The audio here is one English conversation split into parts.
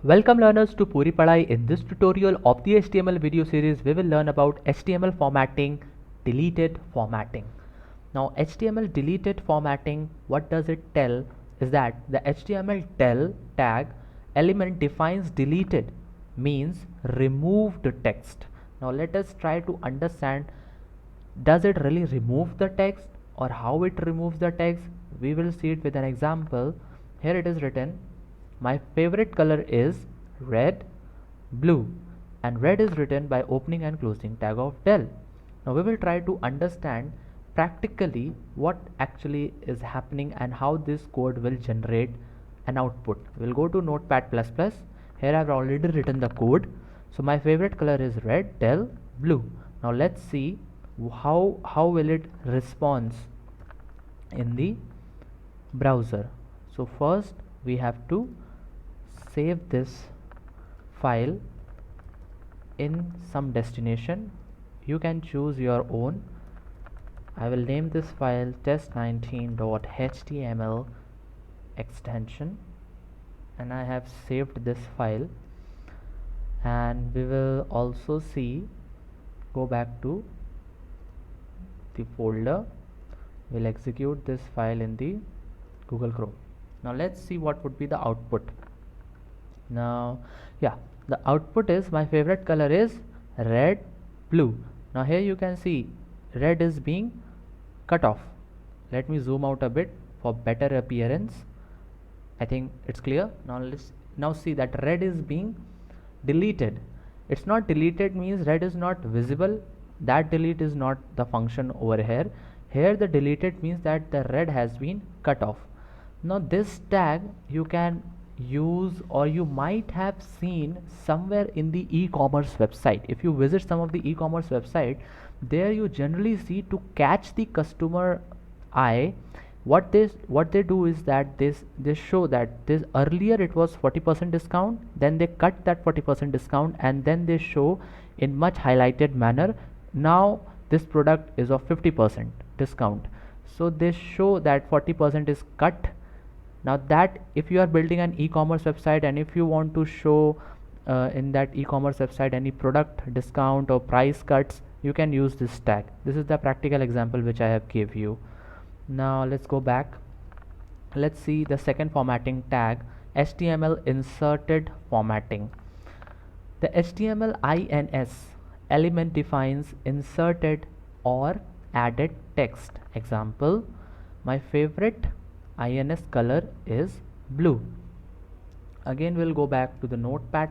Welcome learners to Puri Padhai. In this tutorial of the HTML video series, we will learn about HTML formatting, deleted formatting. Now HTML deleted formatting, what does it tell is that the HTML del tag element defines deleted means remove the text. Now let us try to understand, does it really remove the text or how it removes the text? We will see it with an example. Here it is written, my favorite color is red, blue, and red is written by opening and closing tag of del. Now we will try to understand practically what actually is happening and how this code will generate an output. We'll go to Notepad++. Here I've already written the code. So my favorite color is red, del, blue. Now let's see how will it response in the browser. So first we have to save this file in some destination. You can choose your own. I will name this file test19.html extension, and I have saved this file. And we will also see, go back to the folder, we'll execute this file in the Google Chrome. Now let's see what would be the output. Now the output is my favorite color is red, blue. Now here you can see red is being cut off. Let me zoom out a bit for better appearance. I think it's clear. Now let's see that red is being deleted. It's not deleted means red is not visible. That delete is not the function over here. Here the deleted means that the red has been cut off. Now this tag you can use, or you might have seen somewhere in the e-commerce website. If you visit some of the e-commerce website, there you generally see, to catch the customer eye, what they do is that they show that this earlier it was 40% discount, then they cut that 40% discount, and then they show in much highlighted manner, now this product is of 50% discount. So they show that 40% is cut. Now that if you are building an e-commerce website and if you want to show in that e-commerce website any product discount or price cuts, you can use this tag. This is the practical example which I have gave you. Now let's go back. Let's see the second formatting tag, HTML inserted formatting. The HTML INS element defines inserted or added text. Example, my favorite INS color is blue. Again we'll go back to the Notepad++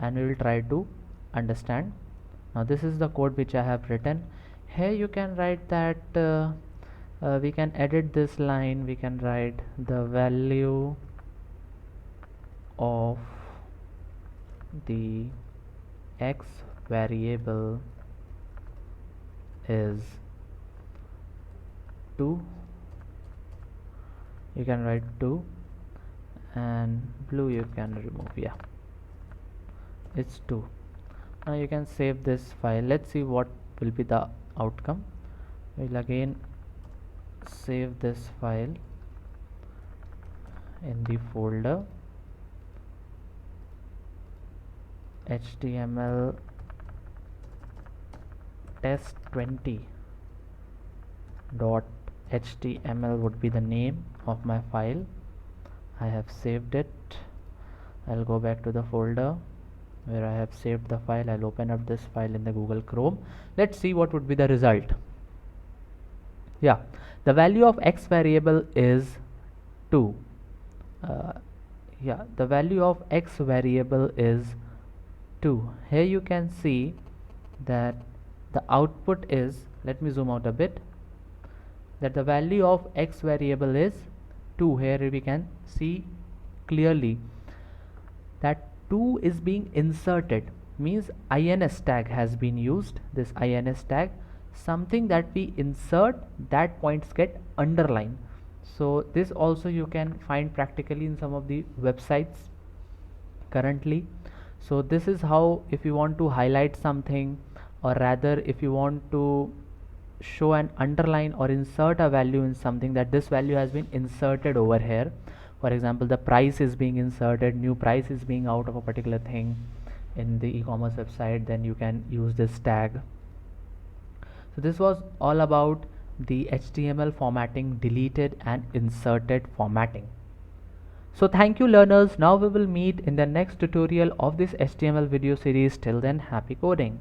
and we will try to understand. Now this is the code which I have written. Here you can write that we can edit this line. We can write the value of the x variable is 2. You can write 2, and blue you can remove. It's 2. Now you can save this file. Let's see what will be the outcome. We'll again save this file in the folder HTML test20.html would be the name of my file. I have saved it. I'll go back to the folder where I have saved the file. I'll open up this file in the Google Chrome. Let's see what would be the result. The value of x variable is 2. The value of x variable is 2. Here you can see that the output is, let me zoom out a bit, that the value of x variable is 2. Here we can see clearly that 2 is being inserted, means INS tag has been used. This INS tag, something that we insert, that points get underlined. So this also you can find practically in some of the websites currently. So this is how, if you want to highlight something, or rather if you want to show an underline or insert a value in something, that this value has been inserted over here. For example, the price is being inserted, new price is being out of a particular thing in the e-commerce website, then you can use this tag. So this was all about the HTML formatting, deleted and inserted formatting. So thank you learners. Now we will meet in the next tutorial of this HTML video series. Till then, happy coding.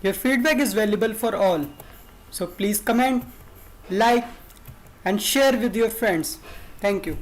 Your feedback is valuable for all. So please comment, like and share with your friends. Thank you.